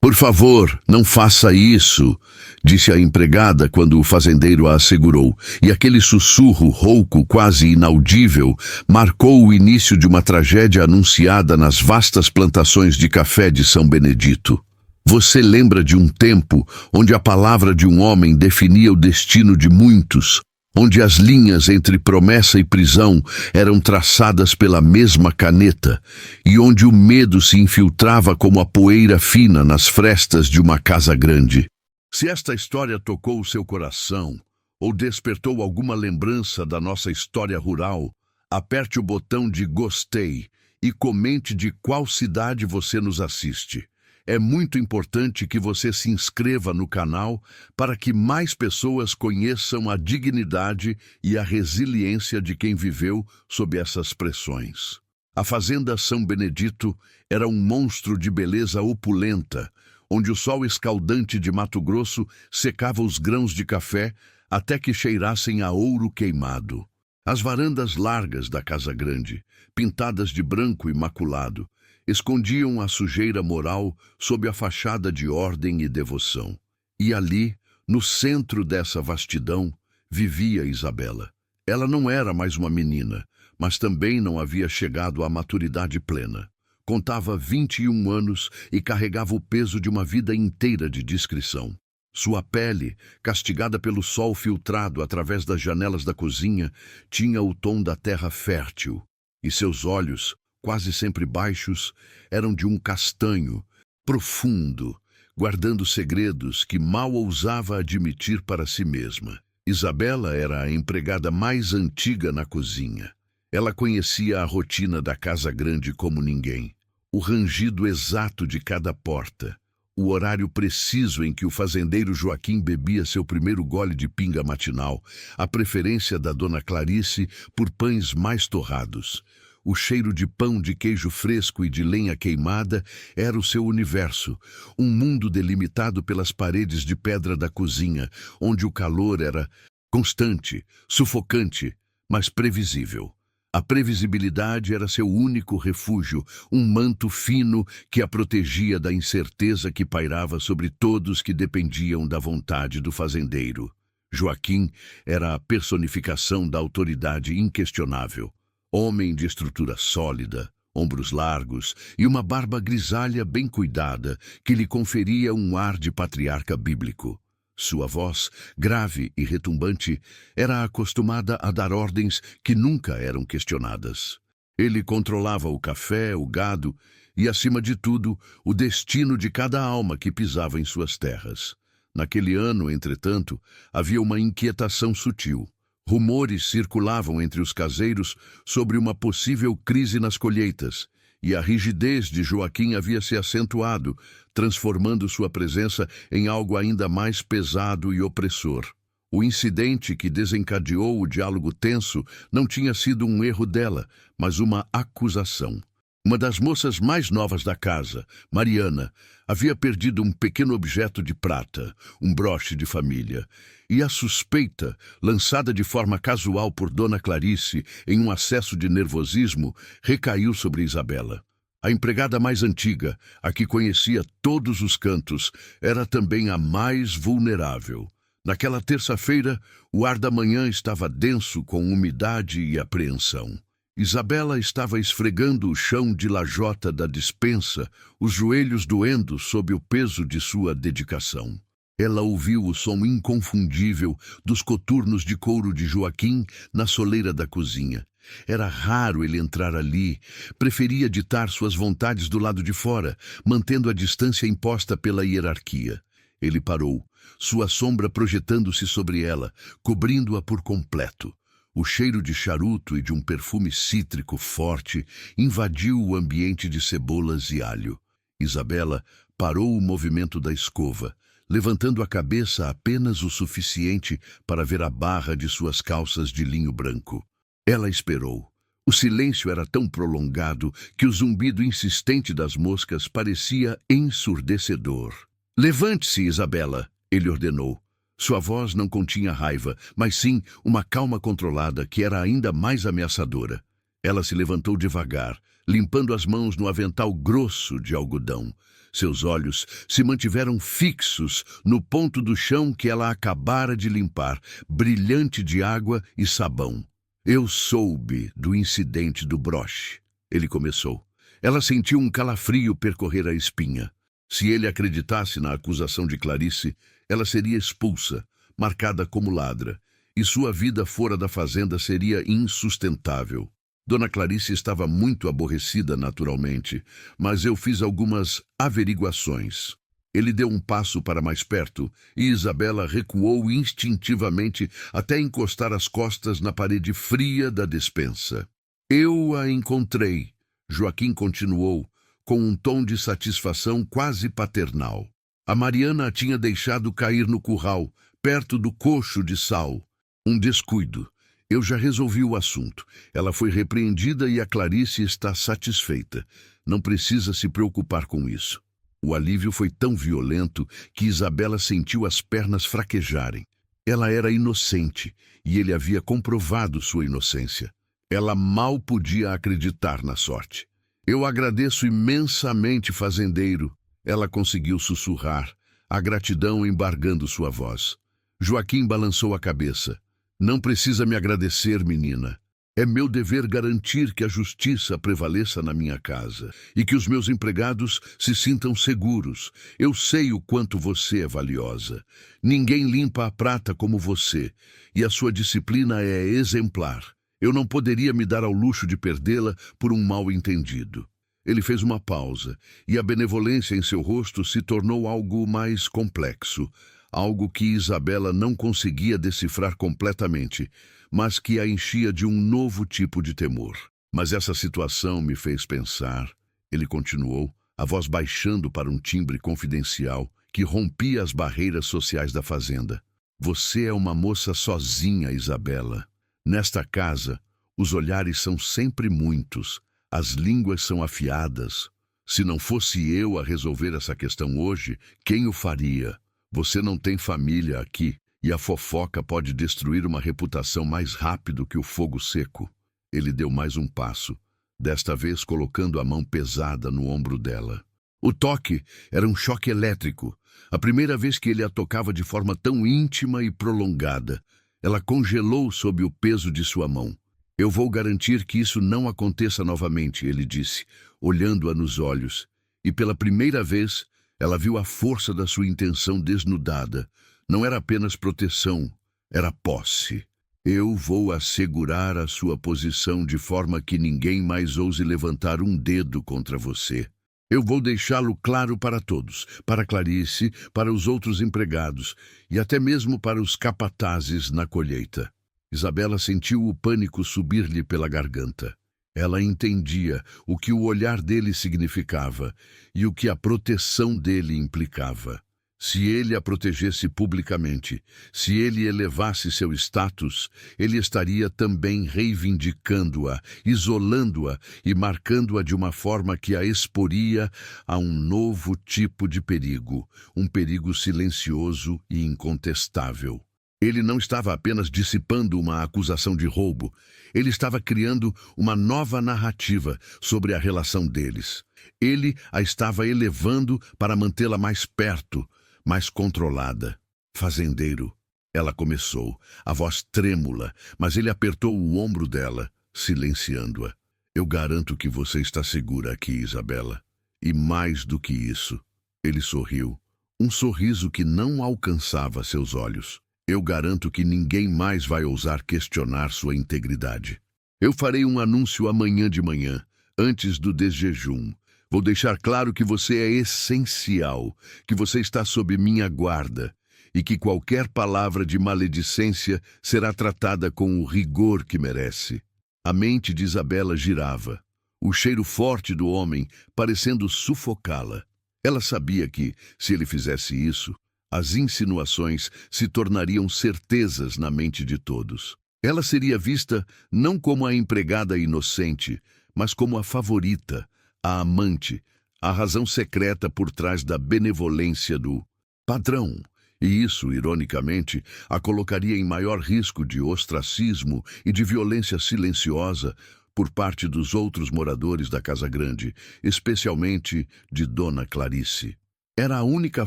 Por favor, não faça isso, disse a empregada quando o fazendeiro a assegurou, e aquele sussurro rouco, quase inaudível, marcou o início de uma tragédia anunciada nas vastas plantações de café de São Benedito. Você lembra de um tempo onde a palavra de um homem definia o destino de muitos, onde as linhas entre promessa e prisão eram traçadas pela mesma caneta e onde o medo se infiltrava como a poeira fina nas frestas de uma casa grande. Se esta história tocou o seu coração ou despertou alguma lembrança da nossa história rural, aperte o botão de gostei e comente de qual cidade você nos assiste. É muito importante que você se inscreva no canal para que mais pessoas conheçam a dignidade e a resiliência de quem viveu sob essas pressões. A fazenda São Benedito era um monstro de beleza opulenta, onde o sol escaldante de Mato Grosso secava os grãos de café até que cheirassem a ouro queimado. As varandas largas da casa grande, pintadas de branco imaculado, escondiam a sujeira moral sob a fachada de ordem e devoção. E ali, no centro dessa vastidão, vivia Isabela. Ela não era mais uma menina, mas também não havia chegado à maturidade plena. Contava 21 anos e carregava o peso de uma vida inteira de discrição. Sua pele, castigada pelo sol filtrado através das janelas da cozinha, tinha o tom da terra fértil, e seus olhos, quase sempre baixos, eram de um castanho, profundo, guardando segredos que mal ousava admitir para si mesma. Isabela era a empregada mais antiga na cozinha. Ela conhecia a rotina da casa grande como ninguém. O rangido exato de cada porta, o horário preciso em que o fazendeiro Joaquim bebia seu primeiro gole de pinga matinal, a preferência da dona Clarice por pães mais torrados. O cheiro de pão de queijo fresco e de lenha queimada era o seu universo, um mundo delimitado pelas paredes de pedra da cozinha, onde o calor era constante, sufocante, mas previsível. A previsibilidade era seu único refúgio, um manto fino que a protegia da incerteza que pairava sobre todos que dependiam da vontade do fazendeiro. Joaquim era a personificação da autoridade inquestionável. Homem de estrutura sólida, ombros largos e uma barba grisalha bem cuidada que lhe conferia um ar de patriarca bíblico. Sua voz, grave e retumbante, era acostumada a dar ordens que nunca eram questionadas. Ele controlava o café, o gado e, acima de tudo, o destino de cada alma que pisava em suas terras. Naquele ano, entretanto, havia uma inquietação sutil. Rumores circulavam entre os caseiros sobre uma possível crise nas colheitas, e a rigidez de Joaquim havia se acentuado, transformando sua presença em algo ainda mais pesado e opressor. O incidente que desencadeou o diálogo tenso não tinha sido um erro dela, mas uma acusação. Uma das moças mais novas da casa, Mariana, havia perdido um pequeno objeto de prata, um broche de família, e a suspeita, lançada de forma casual por Dona Clarice em um acesso de nervosismo, recaiu sobre Isabela. A empregada mais antiga, a que conhecia todos os cantos, era também a mais vulnerável. Naquela terça-feira, o ar da manhã estava denso com umidade e apreensão. Isabela estava esfregando o chão de lajota da despensa, os joelhos doendo sob o peso de sua dedicação. Ela ouviu o som inconfundível dos coturnos de couro de Joaquim na soleira da cozinha. Era raro ele entrar ali, preferia ditar suas vontades do lado de fora, mantendo a distância imposta pela hierarquia. Ele parou, sua sombra projetando-se sobre ela, cobrindo-a por completo. O cheiro de charuto e de um perfume cítrico forte invadiu o ambiente de cebolas e alho. Isabela parou o movimento da escova, levantando a cabeça apenas o suficiente para ver a barra de suas calças de linho branco. Ela esperou. O silêncio era tão prolongado que o zumbido insistente das moscas parecia ensurdecedor. "Levante-se, Isabela", ele ordenou. Sua voz não continha raiva, mas sim uma calma controlada que era ainda mais ameaçadora. Ela se levantou devagar, limpando as mãos no avental grosso de algodão. Seus olhos se mantiveram fixos no ponto do chão que ela acabara de limpar, brilhante de água e sabão. Eu soube do incidente do broche. Ele começou. Ela sentiu um calafrio percorrer a espinha. Se ele acreditasse na acusação de Clarice, ela seria expulsa, marcada como ladra, e sua vida fora da fazenda seria insustentável. Dona Clarice estava muito aborrecida naturalmente, mas eu fiz algumas averiguações. Ele deu um passo para mais perto e Isabela recuou instintivamente até encostar as costas na parede fria da despensa. Eu a encontrei, Joaquim continuou, com um tom de satisfação quase paternal. A Mariana a tinha deixado cair no curral, perto do cocho de sal. Um descuido. Eu já resolvi o assunto. Ela foi repreendida e a Clarice está satisfeita. Não precisa se preocupar com isso. O alívio foi tão violento que Isabela sentiu as pernas fraquejarem. Ela era inocente e ele havia comprovado sua inocência. Ela mal podia acreditar na sorte. Eu agradeço imensamente, fazendeiro. Ela conseguiu sussurrar, a gratidão embargando sua voz. Joaquim balançou a cabeça. Não precisa me agradecer, menina. É meu dever garantir que a justiça prevaleça na minha casa e que os meus empregados se sintam seguros. Eu sei o quanto você é valiosa. Ninguém limpa a prata como você, e a sua disciplina é exemplar. Eu não poderia me dar ao luxo de perdê-la por um mal-entendido. Ele fez uma pausa, e a benevolência em seu rosto se tornou algo mais complexo, algo que Isabela não conseguia decifrar completamente, mas que a enchia de um novo tipo de temor. Mas essa situação me fez pensar, ele continuou, a voz baixando para um timbre confidencial que rompia as barreiras sociais da fazenda. Você é uma moça sozinha, Isabela. Nesta casa, os olhares são sempre muitos, as línguas são afiadas. Se não fosse eu a resolver essa questão hoje, quem o faria? Você não tem família aqui, e a fofoca pode destruir uma reputação mais rápido que o fogo seco. Ele deu mais um passo, desta vez colocando a mão pesada no ombro dela. O toque era um choque elétrico, a primeira vez que ele a tocava de forma tão íntima e prolongada. Ela congelou sob o peso de sua mão. Eu vou garantir que isso não aconteça novamente, ele disse, olhando-a nos olhos. E pela primeira vez, ela viu a força da sua intenção desnudada. Não era apenas proteção, era posse. Eu vou assegurar a sua posição de forma que ninguém mais ouse levantar um dedo contra você. Eu vou deixá-lo claro para todos, para Clarice, para os outros empregados e até mesmo para os capatazes na colheita. Isabela sentiu o pânico subir-lhe pela garganta. Ela entendia o que o olhar dele significava e o que a proteção dele implicava. Se ele a protegesse publicamente, se ele elevasse seu status, ele estaria também reivindicando-a, isolando-a e marcando-a de uma forma que a exporia a um novo tipo de perigo, um perigo silencioso e incontestável. Ele não estava apenas dissipando uma acusação de roubo, ele estava criando uma nova narrativa sobre a relação deles. Ele a estava elevando para mantê-la mais perto, mais controlada. Fazendeiro, ela começou, a voz trêmula, mas ele apertou o ombro dela, silenciando-a. Eu garanto que você está segura aqui, Isabela. E mais do que isso, ele sorriu, um sorriso que não alcançava seus olhos. Eu garanto que ninguém mais vai ousar questionar sua integridade. Eu farei um anúncio amanhã de manhã, antes do desjejum. Vou deixar claro que você é essencial, que você está sob minha guarda e que qualquer palavra de maledicência será tratada com o rigor que merece. A mente de Isabela girava, o cheiro forte do homem parecendo sufocá-la. Ela sabia que, se ele fizesse isso, as insinuações se tornariam certezas na mente de todos. Ela seria vista não como a empregada inocente, mas como a favorita, a amante, a razão secreta por trás da benevolência do patrão. E isso, ironicamente, a colocaria em maior risco de ostracismo e de violência silenciosa, por parte dos outros moradores da Casa Grande, especialmente de Dona Clarice. Era a única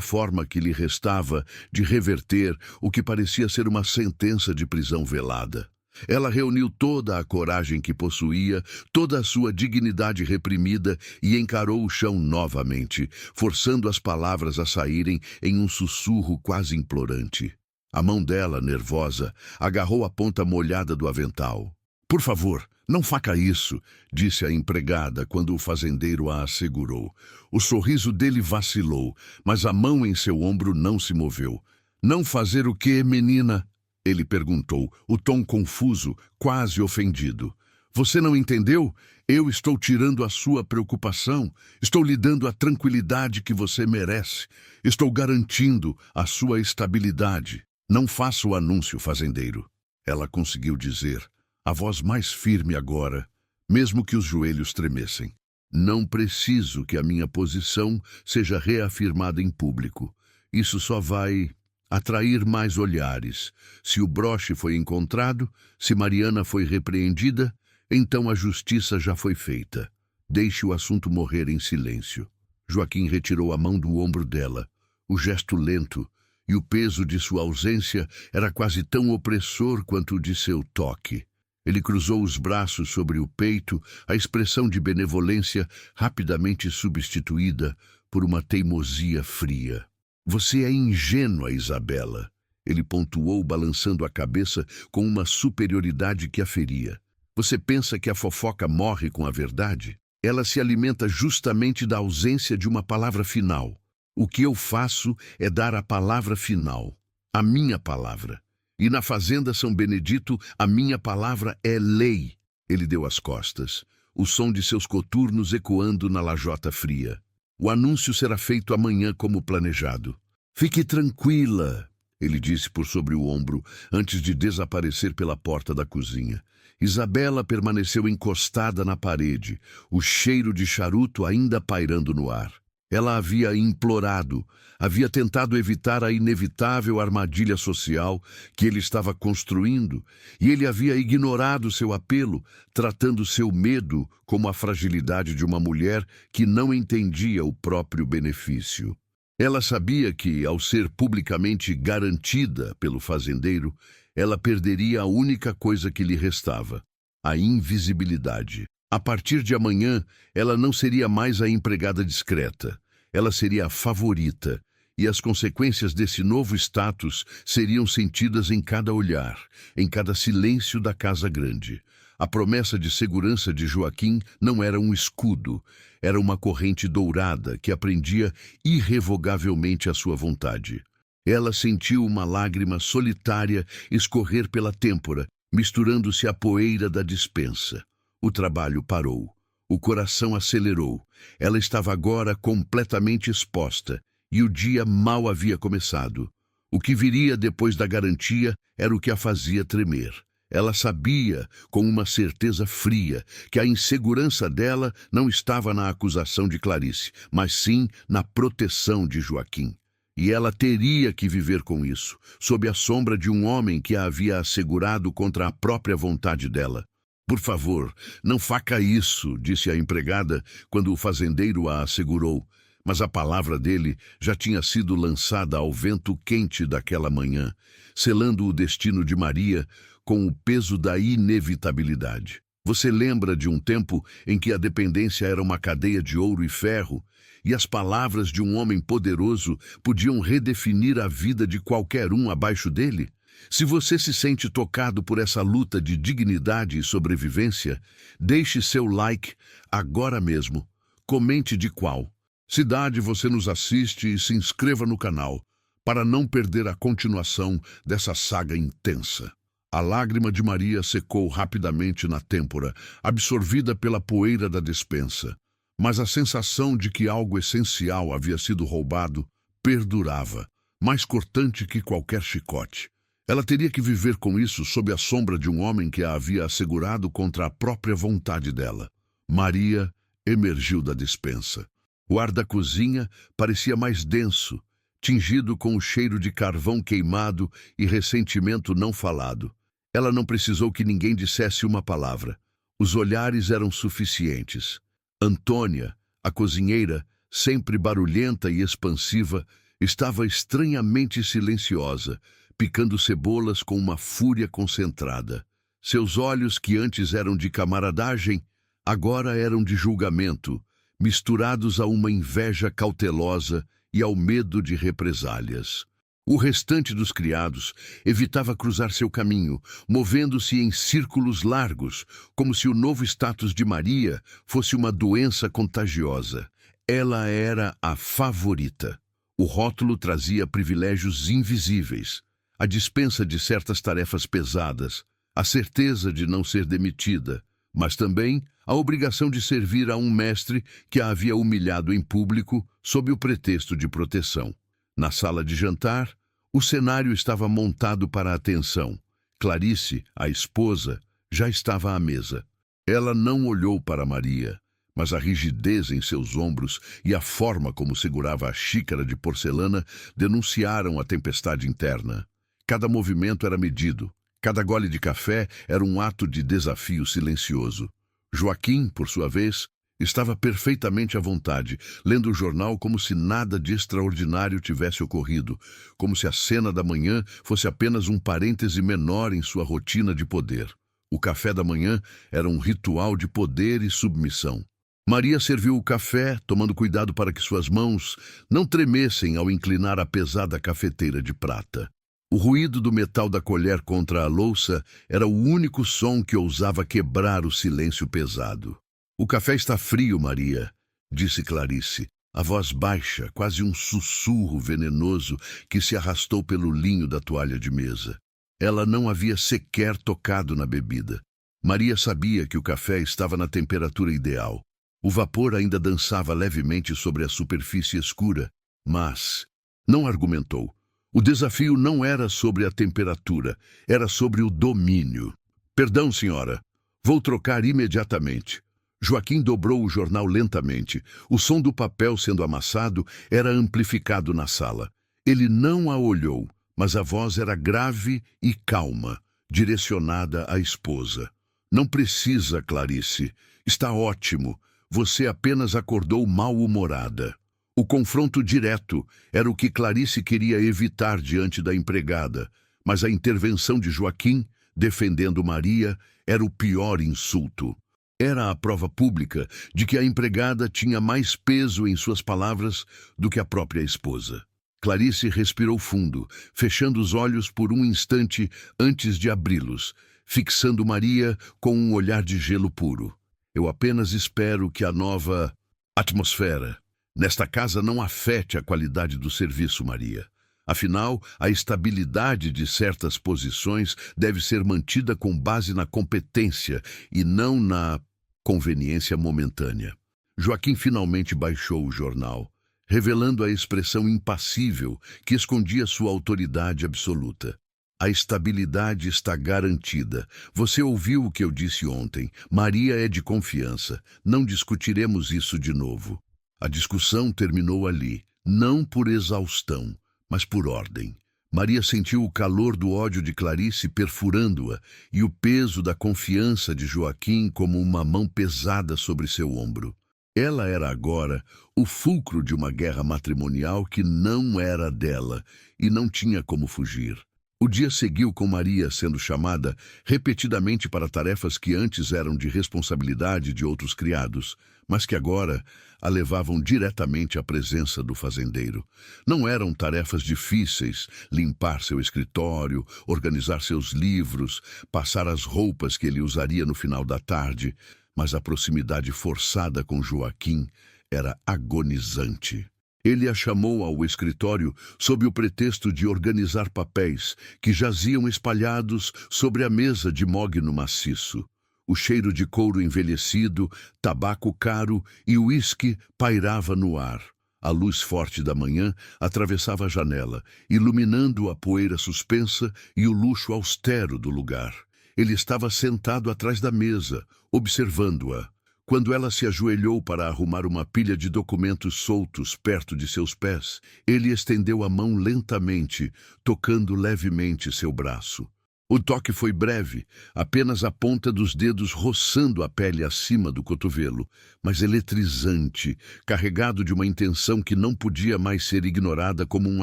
forma que lhe restava de reverter o que parecia ser uma sentença de prisão velada. Ela reuniu toda a coragem que possuía, toda a sua dignidade reprimida e encarou o chão novamente, forçando as palavras a saírem em um sussurro quase implorante. A mão dela, nervosa, agarrou a ponta molhada do avental. "Por favor, não faça isso", disse a empregada quando o fazendeiro a assegurou. O sorriso dele vacilou, mas a mão em seu ombro não se moveu. "Não fazer o quê, menina?", ele perguntou, o tom confuso, quase ofendido. "Você não entendeu? Eu estou tirando a sua preocupação. Estou lhe dando a tranquilidade que você merece. Estou garantindo a sua estabilidade. Não faça o anúncio, fazendeiro", ela conseguiu dizer, a voz mais firme agora, mesmo que os joelhos tremessem. "Não preciso que a minha posição seja reafirmada em público. Isso só vai atrair mais olhares. Se o broche foi encontrado, se Mariana foi repreendida, então a justiça já foi feita. Deixe o assunto morrer em silêncio." Joaquim retirou a mão do ombro dela. O gesto lento e o peso de sua ausência era quase tão opressor quanto o de seu toque. Ele cruzou os braços sobre o peito, a expressão de benevolência rapidamente substituída por uma teimosia fria. "Você é ingênua, Isabela", ele pontuou, balançando a cabeça com uma superioridade que a feria. "Você pensa que a fofoca morre com a verdade? Ela se alimenta justamente da ausência de uma palavra final. O que eu faço é dar a palavra final, a minha palavra. E na fazenda São Benedito, a minha palavra é lei." Ele deu as costas, o som de seus coturnos ecoando na lajota fria. "O anúncio será feito amanhã como planejado." "Fique tranquila", ele disse por sobre o ombro, antes de desaparecer pela porta da cozinha. Isabela permaneceu encostada na parede, o cheiro de charuto ainda pairando no ar. Ela havia implorado, havia tentado evitar a inevitável armadilha social que ele estava construindo, e ele havia ignorado seu apelo, tratando seu medo como a fragilidade de uma mulher que não entendia o próprio benefício. Ela sabia que, ao ser publicamente garantida pelo fazendeiro, ela perderia a única coisa que lhe restava: a invisibilidade. A partir de amanhã, ela não seria mais a empregada discreta. Ela seria a favorita, e as consequências desse novo status seriam sentidas em cada olhar, em cada silêncio da Casa Grande. A promessa de segurança de Joaquim não era um escudo, era uma corrente dourada que prendia irrevogavelmente a sua vontade. Ela sentiu uma lágrima solitária escorrer pela têmpora, misturando-se à poeira da despensa. O trabalho parou. O coração acelerou. Ela estava agora completamente exposta, e o dia mal havia começado. O que viria depois da garantia era o que a fazia tremer. Ela sabia, com uma certeza fria, que a insegurança dela não estava na acusação de Clarice, mas sim na proteção de Joaquim. E ela teria que viver com isso, sob a sombra de um homem que a havia assegurado contra a própria vontade dela. "Por favor, não faça isso", disse a empregada quando o fazendeiro a assegurou, mas a palavra dele já tinha sido lançada ao vento quente daquela manhã, selando o destino de Maria com o peso da inevitabilidade. Você lembra de um tempo em que a dependência era uma cadeia de ouro e ferro, e as palavras de um homem poderoso podiam redefinir a vida de qualquer um abaixo dele? Se você se sente tocado por essa luta de dignidade e sobrevivência, deixe seu like agora mesmo. Comente de qual cidade você nos assiste e se inscreva no canal para não perder a continuação dessa saga intensa. A lágrima de Maria secou rapidamente na têmpora, absorvida pela poeira da despensa. Mas a sensação de que algo essencial havia sido roubado perdurava, mais cortante que qualquer chicote. Ela teria que viver com isso sob a sombra de um homem que a havia assegurado contra a própria vontade dela. Maria emergiu da despensa. O ar da cozinha parecia mais denso, tingido com o cheiro de carvão queimado e ressentimento não falado. Ela não precisou que ninguém dissesse uma palavra. Os olhares eram suficientes. Antônia, a cozinheira, sempre barulhenta e expansiva, estava estranhamente silenciosa, picando cebolas com uma fúria concentrada. Seus olhos, que antes eram de camaradagem, agora eram de julgamento, misturados a uma inveja cautelosa e ao medo de represálias. O restante dos criados evitava cruzar seu caminho, movendo-se em círculos largos, como se o novo status de Maria fosse uma doença contagiosa. Ela era a favorita. O rótulo trazia privilégios invisíveis, a dispensa de certas tarefas pesadas, a certeza de não ser demitida, mas também a obrigação de servir a um mestre que a havia humilhado em público sob o pretexto de proteção. Na sala de jantar, o cenário estava montado para a atenção. Clarice, a esposa, já estava à mesa. Ela não olhou para Maria, mas a rigidez em seus ombros e a forma como segurava a xícara de porcelana denunciaram a tempestade interna. Cada movimento era medido. Cada gole de café era um ato de desafio silencioso. Joaquim, por sua vez, estava perfeitamente à vontade, lendo o jornal como se nada de extraordinário tivesse ocorrido, como se a cena da manhã fosse apenas um parêntese menor em sua rotina de poder. O café da manhã era um ritual de poder e submissão. Maria serviu o café, tomando cuidado para que suas mãos não tremessem ao inclinar a pesada cafeteira de prata. O ruído do metal da colher contra a louça era o único som que ousava quebrar o silêncio pesado. "O café está frio, Maria", disse Clarice, a voz baixa, quase um sussurro venenoso que se arrastou pelo linho da toalha de mesa. Ela não havia sequer tocado na bebida. Maria sabia que o café estava na temperatura ideal. O vapor ainda dançava levemente sobre a superfície escura, mas não argumentou. O desafio não era sobre a temperatura, era sobre o domínio. "Perdão, senhora. Vou trocar imediatamente." Joaquim dobrou o jornal lentamente. O som do papel sendo amassado era amplificado na sala. Ele não a olhou, mas a voz era grave e calma, direcionada à esposa. "Não precisa, Clarice. Está ótimo. Você apenas acordou mal-humorada." O confronto direto era o que Clarice queria evitar diante da empregada, mas a intervenção de Joaquim, defendendo Maria, era o pior insulto. Era a prova pública de que a empregada tinha mais peso em suas palavras do que a própria esposa. Clarice respirou fundo, fechando os olhos por um instante antes de abri-los, fixando Maria com um olhar de gelo puro. "Eu apenas espero que a nova atmosfera nesta casa não afete a qualidade do serviço, Maria. Afinal, a estabilidade de certas posições deve ser mantida com base na competência e não na conveniência momentânea." Joaquim finalmente baixou o jornal, revelando a expressão impassível que escondia sua autoridade absoluta. "A estabilidade está garantida. Você ouviu o que eu disse ontem. Maria é de confiança. Não discutiremos isso de novo." A discussão terminou ali, não por exaustão, mas por ordem. Maria sentiu o calor do ódio de Clarice perfurando-a e o peso da confiança de Joaquim como uma mão pesada sobre seu ombro. Ela era agora o fulcro de uma guerra matrimonial que não era dela e não tinha como fugir. O dia seguiu com Maria sendo chamada repetidamente para tarefas que antes eram de responsabilidade de outros criados, mas que agora a levavam diretamente à presença do fazendeiro. Não eram tarefas difíceis: limpar seu escritório, organizar seus livros, passar as roupas que ele usaria no final da tarde, mas a proximidade forçada com Joaquim era agonizante. Ele a chamou ao escritório sob o pretexto de organizar papéis que jaziam espalhados sobre a mesa de mogno maciço. O cheiro de couro envelhecido, tabaco caro e uísque pairava no ar. A luz forte da manhã atravessava a janela, iluminando a poeira suspensa e o luxo austero do lugar. Ele estava sentado atrás da mesa, observando-a. Quando ela se ajoelhou para arrumar uma pilha de documentos soltos perto de seus pés, ele estendeu a mão lentamente, tocando levemente seu braço. O toque foi breve, apenas a ponta dos dedos roçando a pele acima do cotovelo, mas eletrizante, carregado de uma intenção que não podia mais ser ignorada como um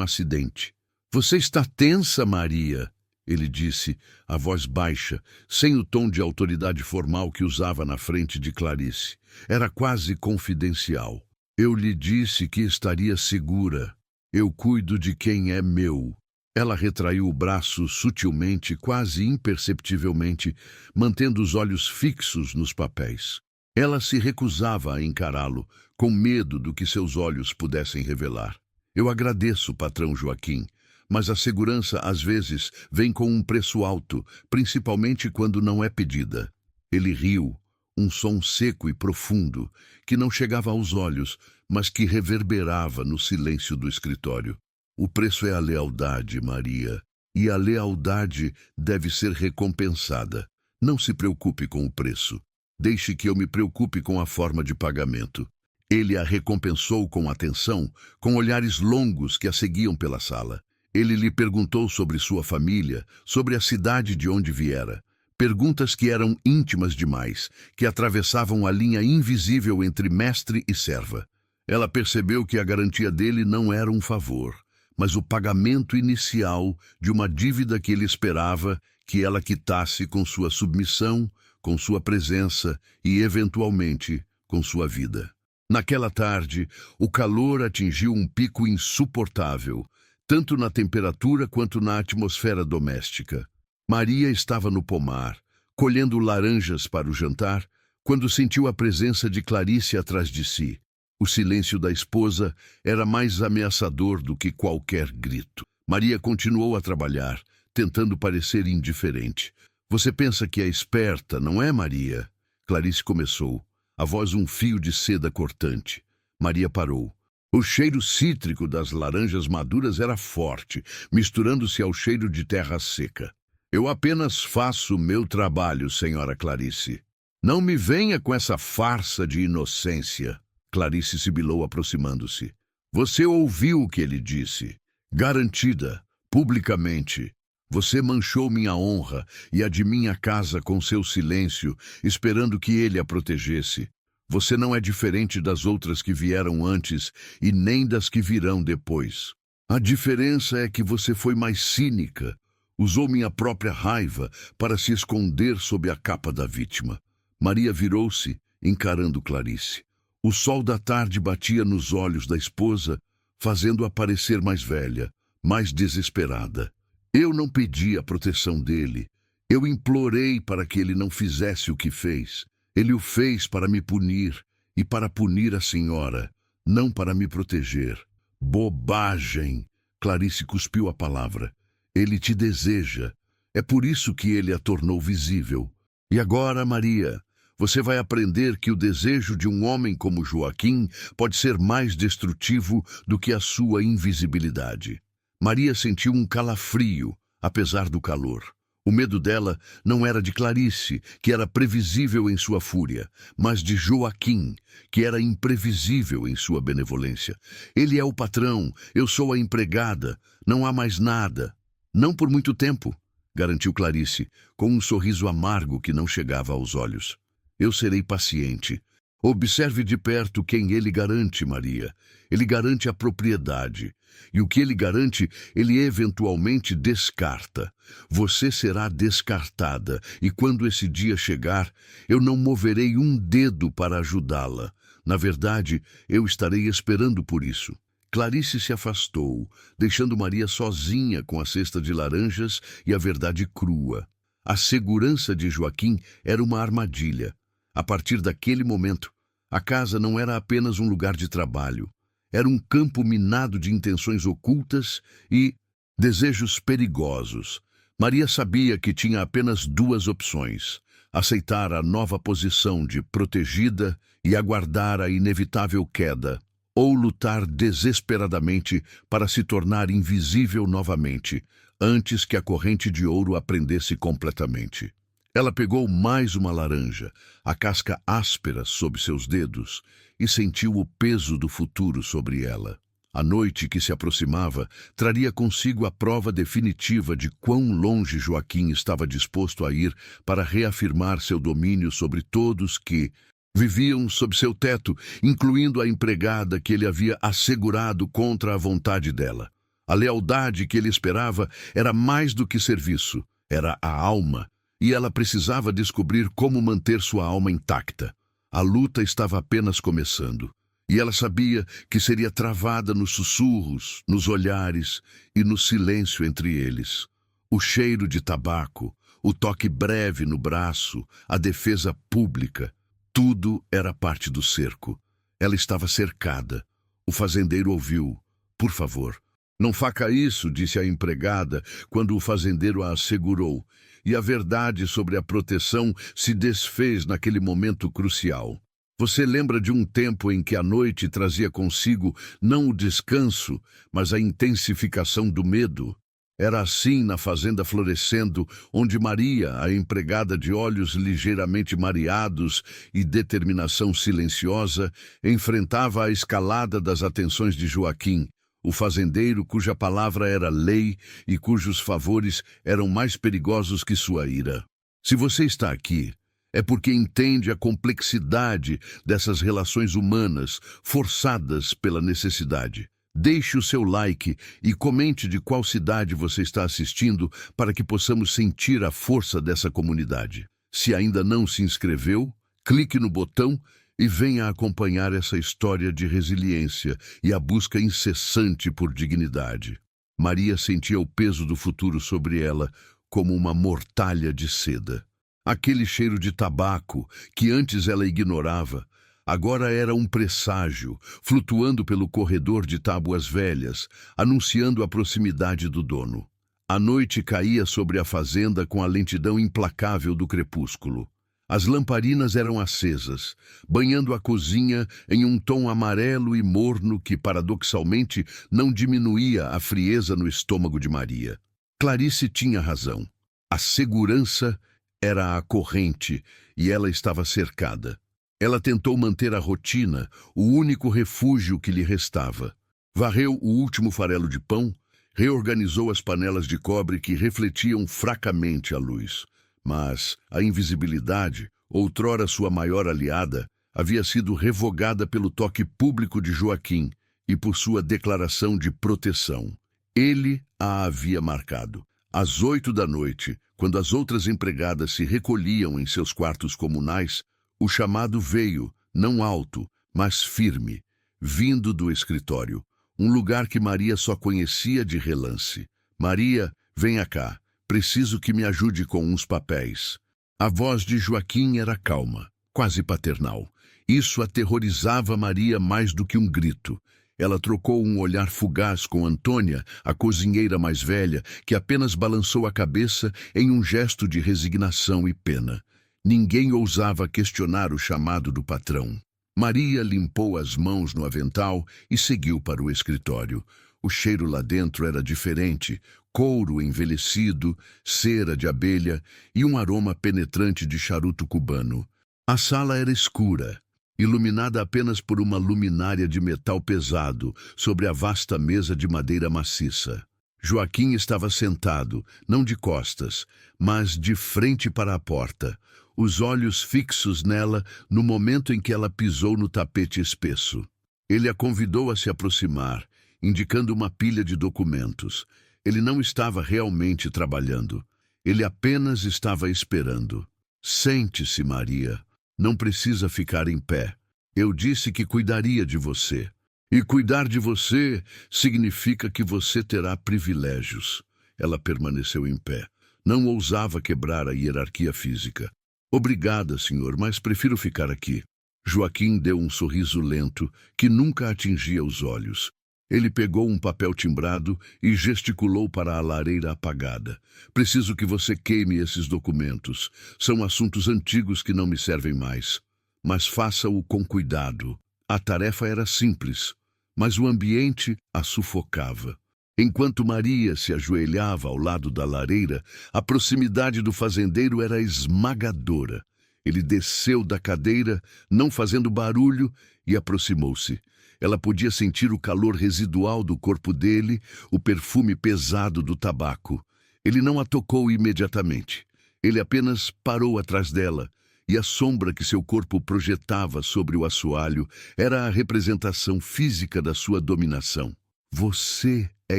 acidente. "Você está tensa, Maria", ele disse, a voz baixa, sem o tom de autoridade formal que usava na frente de Clarice. Era quase confidencial. "Eu lhe disse que estaria segura. Eu cuido de quem é meu." Ela retraiu o braço sutilmente, quase imperceptivelmente, mantendo os olhos fixos nos papéis. Ela se recusava a encará-lo, com medo do que seus olhos pudessem revelar. "Eu agradeço, patrão Joaquim, mas a segurança às vezes vem com um preço alto, principalmente quando não é pedida." Ele riu, um som seco e profundo, que não chegava aos olhos, mas que reverberava no silêncio do escritório. "O preço é a lealdade, Maria, e a lealdade deve ser recompensada. Não se preocupe com o preço. Deixe que eu me preocupe com a forma de pagamento." Ele a recompensou com atenção, com olhares longos que a seguiam pela sala. Ele lhe perguntou sobre sua família, sobre a cidade de onde viera. Perguntas que eram íntimas demais, que atravessavam a linha invisível entre mestre e serva. Ela percebeu que a garantia dele não era um favor, mas o pagamento inicial de uma dívida que ele esperava que ela quitasse com sua submissão, com sua presença e, eventualmente, com sua vida. Naquela tarde, o calor atingiu um pico insuportável, tanto na temperatura quanto na atmosfera doméstica. Maria estava no pomar, colhendo laranjas para o jantar, quando sentiu a presença de Clarice atrás de si. O silêncio da esposa era mais ameaçador do que qualquer grito. Maria continuou a trabalhar, tentando parecer indiferente. "Você pensa que é esperta, não é, Maria?" Clarice começou, a voz um fio de seda cortante. Maria parou. O cheiro cítrico das laranjas maduras era forte, misturando-se ao cheiro de terra seca. "Eu apenas faço meu trabalho, senhora Clarice. Não me venha com essa farsa de inocência." Clarice sibilou, aproximando-se. "Você ouviu o que ele disse. Garantida, publicamente. Você manchou minha honra e a de minha casa com seu silêncio, esperando que ele a protegesse. Você não é diferente das outras que vieram antes e nem das que virão depois. A diferença é que você foi mais cínica. Usou minha própria raiva para se esconder sob a capa da vítima." Maria virou-se, encarando Clarice. O sol da tarde batia nos olhos da esposa, fazendo-a parecer mais velha, mais desesperada. "Eu não pedi a proteção dele. Eu implorei para que ele não fizesse o que fez. Ele o fez para me punir e para punir a senhora, não para me proteger." "Bobagem!" Clarice cuspiu a palavra. "Ele te deseja. É por isso que ele a tornou visível. E agora, Maria, você vai aprender que o desejo de um homem como Joaquim pode ser mais destrutivo do que a sua invisibilidade." Maria sentiu um calafrio, apesar do calor. O medo dela não era de Clarice, que era previsível em sua fúria, mas de Joaquim, que era imprevisível em sua benevolência. "Ele é o patrão, eu sou a empregada, não há mais nada." "Não por muito tempo", garantiu Clarice, com um sorriso amargo que não chegava aos olhos. "Eu serei paciente. Observe de perto quem ele garante, Maria. Ele garante a propriedade. E o que ele garante, ele eventualmente descarta. Você será descartada, e quando esse dia chegar, eu não moverei um dedo para ajudá-la. Na verdade, eu estarei esperando por isso." Clarice se afastou, deixando Maria sozinha com a cesta de laranjas e a verdade crua. A segurança de Joaquim era uma armadilha. A partir daquele momento, a casa não era apenas um lugar de trabalho. Era um campo minado de intenções ocultas e desejos perigosos. Maria sabia que tinha apenas duas opções: aceitar a nova posição de protegida e aguardar a inevitável queda, ou lutar desesperadamente para se tornar invisível novamente, antes que a corrente de ouro a prendesse completamente. Ela pegou mais uma laranja, a casca áspera sob seus dedos, e sentiu o peso do futuro sobre ela. A noite que se aproximava traria consigo a prova definitiva de quão longe Joaquim estava disposto a ir para reafirmar seu domínio sobre todos que viviam sob seu teto, incluindo a empregada que ele havia assegurado contra a vontade dela. A lealdade que ele esperava era mais do que serviço, era a alma, e ela precisava descobrir como manter sua alma intacta. A luta estava apenas começando. E ela sabia que seria travada nos sussurros, nos olhares e no silêncio entre eles. O cheiro de tabaco, o toque breve no braço, a defesa pública, tudo era parte do cerco. Ela estava cercada. O fazendeiro ouviu. Por favor, não faça isso, disse a empregada, quando o fazendeiro a assegurou. E a verdade sobre a proteção se desfez naquele momento crucial. Você lembra de um tempo em que a noite trazia consigo não o descanso, mas a intensificação do medo? Era assim na fazenda Florescendo, onde Maria, a empregada de olhos ligeiramente mareados e determinação silenciosa, enfrentava a escalada das atenções de Joaquim, o fazendeiro cuja palavra era lei e cujos favores eram mais perigosos que sua ira. Se você está aqui, é porque entende a complexidade dessas relações humanas forçadas pela necessidade. Deixe o seu like e comente de qual cidade você está assistindo para que possamos sentir a força dessa comunidade. Se ainda não se inscreveu, clique no botão e venha acompanhar essa história de resiliência e a busca incessante por dignidade. Maria sentia o peso do futuro sobre ela como uma mortalha de seda. Aquele cheiro de tabaco, que antes ela ignorava, agora era um presságio, flutuando pelo corredor de tábuas velhas, anunciando a proximidade do dono. A noite caía sobre a fazenda com a lentidão implacável do crepúsculo. As lamparinas eram acesas, banhando a cozinha em um tom amarelo e morno que, paradoxalmente, não diminuía a frieza no estômago de Maria. Clarice tinha razão. A segurança era a corrente e ela estava cercada. Ela tentou manter a rotina, o único refúgio que lhe restava. Varreu o último farelo de pão, reorganizou as panelas de cobre que refletiam fracamente a luz. Mas a invisibilidade, outrora sua maior aliada, havia sido revogada pelo toque público de Joaquim e por sua declaração de proteção. Ele a havia marcado. Às 8 da noite, quando as outras empregadas se recolhiam em seus quartos comunais, o chamado veio, não alto, mas firme, vindo do escritório, um lugar que Maria só conhecia de relance. Maria, venha cá, preciso que me ajude com uns papéis. A voz de Joaquim era calma, quase paternal. Isso aterrorizava Maria mais do que um grito. Ela trocou um olhar fugaz com Antônia, a cozinheira mais velha, que apenas balançou a cabeça em um gesto de resignação e pena. Ninguém ousava questionar o chamado do patrão. Maria limpou as mãos no avental e seguiu para o escritório. O cheiro lá dentro era diferente, couro envelhecido, cera de abelha e um aroma penetrante de charuto cubano. A sala era escura, iluminada apenas por uma luminária de metal pesado sobre a vasta mesa de madeira maciça. Joaquim estava sentado, não de costas, mas de frente para a porta, os olhos fixos nela no momento em que ela pisou no tapete espesso. Ele a convidou a se aproximar, indicando uma pilha de documentos. Ele não estava realmente trabalhando. Ele apenas estava esperando. Sente-se, Maria. Não precisa ficar em pé. Eu disse que cuidaria de você. E cuidar de você significa que você terá privilégios. Ela permaneceu em pé. Não ousava quebrar a hierarquia física. Obrigada, senhor, mas prefiro ficar aqui. Joaquim deu um sorriso lento que nunca atingia os olhos. Ele pegou um papel timbrado e gesticulou para a lareira apagada. Preciso que você queime esses documentos. São assuntos antigos que não me servem mais. Mas faça-o com cuidado. A tarefa era simples, mas o ambiente a sufocava. Enquanto Maria se ajoelhava ao lado da lareira, a proximidade do fazendeiro era esmagadora. Ele desceu da cadeira, não fazendo barulho, e aproximou-se. Ela podia sentir o calor residual do corpo dele, o perfume pesado do tabaco. Ele não a tocou imediatamente. Ele apenas parou atrás dela, e a sombra que seu corpo projetava sobre o assoalho era a representação física da sua dominação. Você é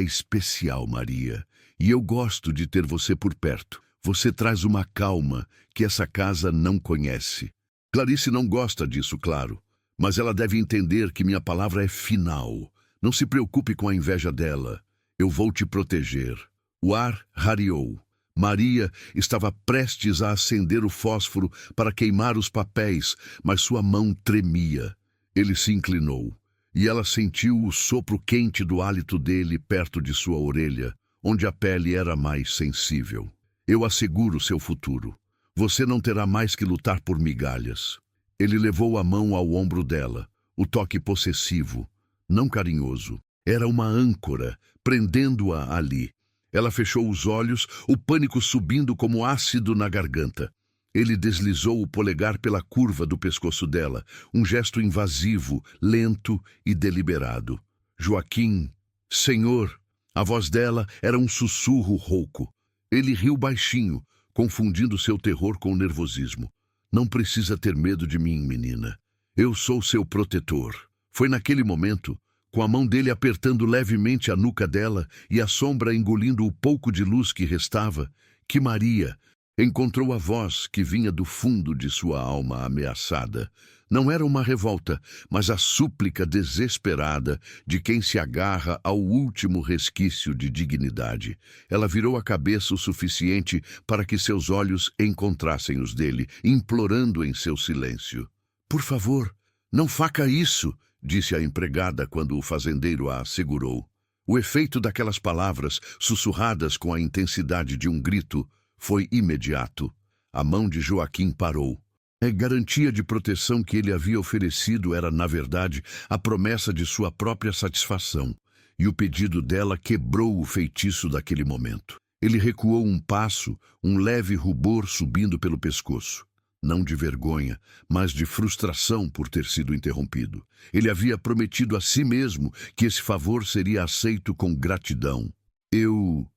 especial, Maria, e eu gosto de ter você por perto. Você traz uma calma que essa casa não conhece. Clarice não gosta disso, claro, mas ela deve entender que minha palavra é final. Não se preocupe com a inveja dela. Eu vou te proteger. O ar rareou. Maria estava prestes a acender o fósforo para queimar os papéis, mas sua mão tremia. Ele se inclinou, e ela sentiu o sopro quente do hálito dele perto de sua orelha, onde a pele era mais sensível. Eu asseguro seu futuro. Você não terá mais que lutar por migalhas. Ele levou a mão ao ombro dela, o toque possessivo, não carinhoso. Era uma âncora, prendendo-a ali. Ela fechou os olhos, o pânico subindo como ácido na garganta. Ele deslizou o polegar pela curva do pescoço dela, um gesto invasivo, lento e deliberado. Joaquim, Senhor! A voz dela era um sussurro rouco. Ele riu baixinho, confundindo seu terror com o nervosismo. Não precisa ter medo de mim, menina. Eu sou seu protetor. Foi naquele momento, com a mão dele apertando levemente a nuca dela e a sombra engolindo o pouco de luz que restava, que Maria encontrou a voz que vinha do fundo de sua alma ameaçada. Não era uma revolta, mas a súplica desesperada de quem se agarra ao último resquício de dignidade. Ela virou a cabeça o suficiente para que seus olhos encontrassem os dele, implorando em seu silêncio. Por favor, não faça isso, disse a empregada quando o fazendeiro a segurou. O efeito daquelas palavras, sussurradas com a intensidade de um grito, foi imediato. A mão de Joaquim parou. A garantia de proteção que ele havia oferecido era, na verdade, a promessa de sua própria satisfação, e o pedido dela quebrou o feitiço daquele momento. Ele recuou um passo, um leve rubor subindo pelo pescoço. Não de vergonha, mas de frustração por ter sido interrompido. Ele havia prometido a si mesmo que esse favor seria aceito com gratidão. Eu